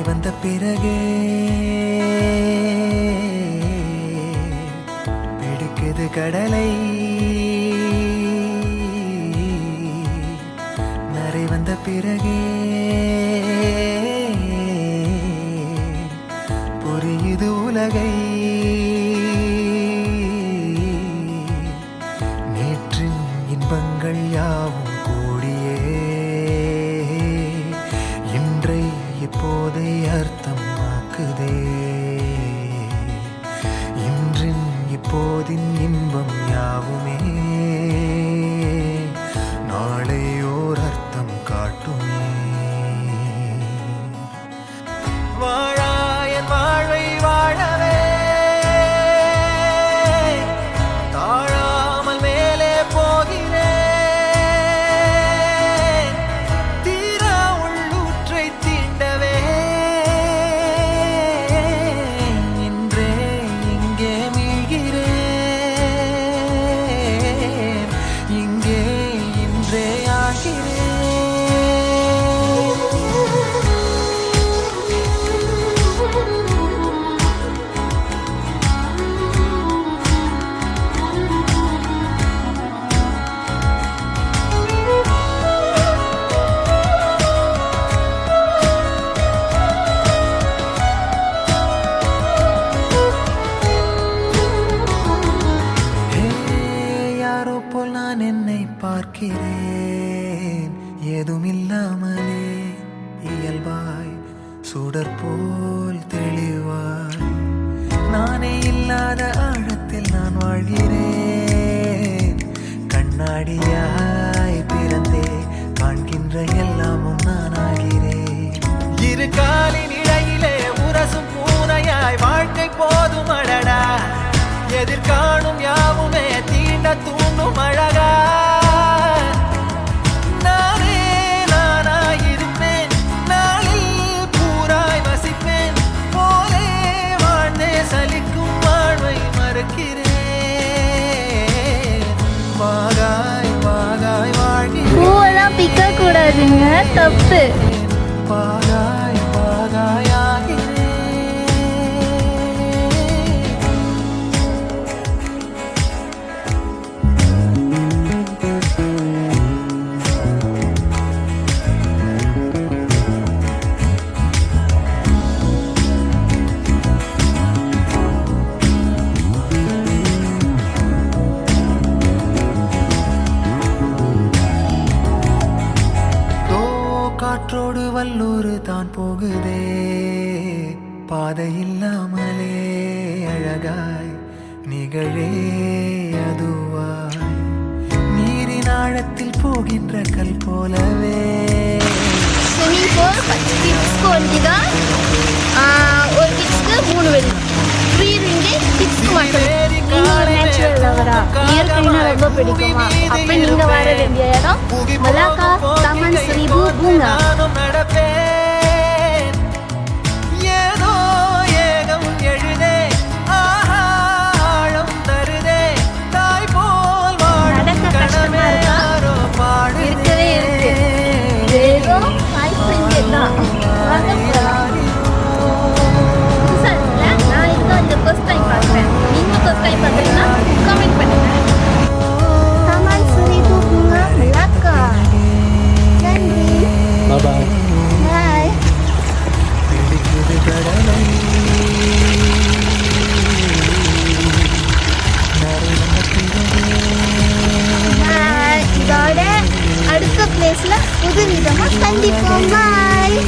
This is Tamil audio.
வந்த பிறகே பிடிக்குது கடலை நரை வந்த பிறகே புரியுது உலகை நேற்றின் இன்பங்கள் யாவும் கூடியே இன்றை இப்போதை அர்த்தமாக்குதே இன்றின் இப்போதின் இன்பம் யாவுமே நாளை ஓர் அர்த்தம் காட்டுமே வாழாயன் வாழ்வை வாழவே தாழாமல் மேலே போகிறேன் தீரா உள்ளூற்றை தீண்டவே இன்றே இங்கே மீழ்கிறேன் இங்கே இன்றே ஆகிறேன் யாரோ போல் நான் என்னை பார்க்கிறேன் ஏதுமில்லாமலே இயல்பாய் சுடர் போல் தெளிவாய் நானே இல்லாத ஆழத்தில் நான் வாழ்கிறேன் கண்ணாடியாய் பிறந்தே காண்கின்ற எல்லாமும் நான் ஆகிறேன் இரு காலின் இடையிலே உரசும் பூனையாய் வாழ்க்கை போதும் அடடா எதிர்காணும் யாவுமே தீண்ட தூண்டும் அழகா நானே நானாயிருப்பேன் நாளில் பூராய் வசிப்பேன் போலே வாழ்ந்தே சலிக்கும் வாழ்வை மறுக்கிறேன் வாகாய் வாகாய் வாழ்கிறேன் பூவெல்லாம் பிக்க கூடாதுங்க, தப்பு. வாகாய் வாகாய் ஆகிறேன் காற்றோடு வல்லூர் தான் போகுதே பாதை இல்லாமலே அழகாய் நிகழே அதுவாய் நீரின் ஆழத்தில் போகின்ற கல் போலவே ஸ்விம்மிங் பூல் கிட்ஸ்க்கு ஒண்டிதா ஒரு கிட்ஸ்க்கு 3 வெள்ளி ஃப்ரீ ரிங்கிட் கிட்ஸ்க்கு மட்டும். நீங்க ஒரு நேச்சுரல் லவரா, இயற்கைனா ரொம்ப பிடிக்குமா? அப்ப நீங்க வர வேண்டிய இடம் மலாக்கா தாமன் ஸ்ரீபு பூங்கா. ஏதோ ஏகம் எழுதே ஆழம் தருதே தாய் போல் நடக்க கஷ்டமா இருக்கா? இருக்கவே இருக்கு. ஏதோ ஹாய் ஃப்ரெண்ட் தான். வாங்க போலாம். புதுசா இருக்குல்ல? நான் இதுதான் இந்த ஃபர்ஸ்ட் டைம் பார்க்குறேன். நீங்க ஃபர்ஸ்ட் டைம் பார்க்குறீங்கன்னா கமெண்ட் பண்ணுங்க. தாமன் ஸ்ரீபு பூங்கா மலாக்கா. நன்றி. Bye-bye. Bye. பிடிக்குது கடலை இதோட அடுத்த பிளேஸ்ல புது விதமா சந்திப்போம். பாய்.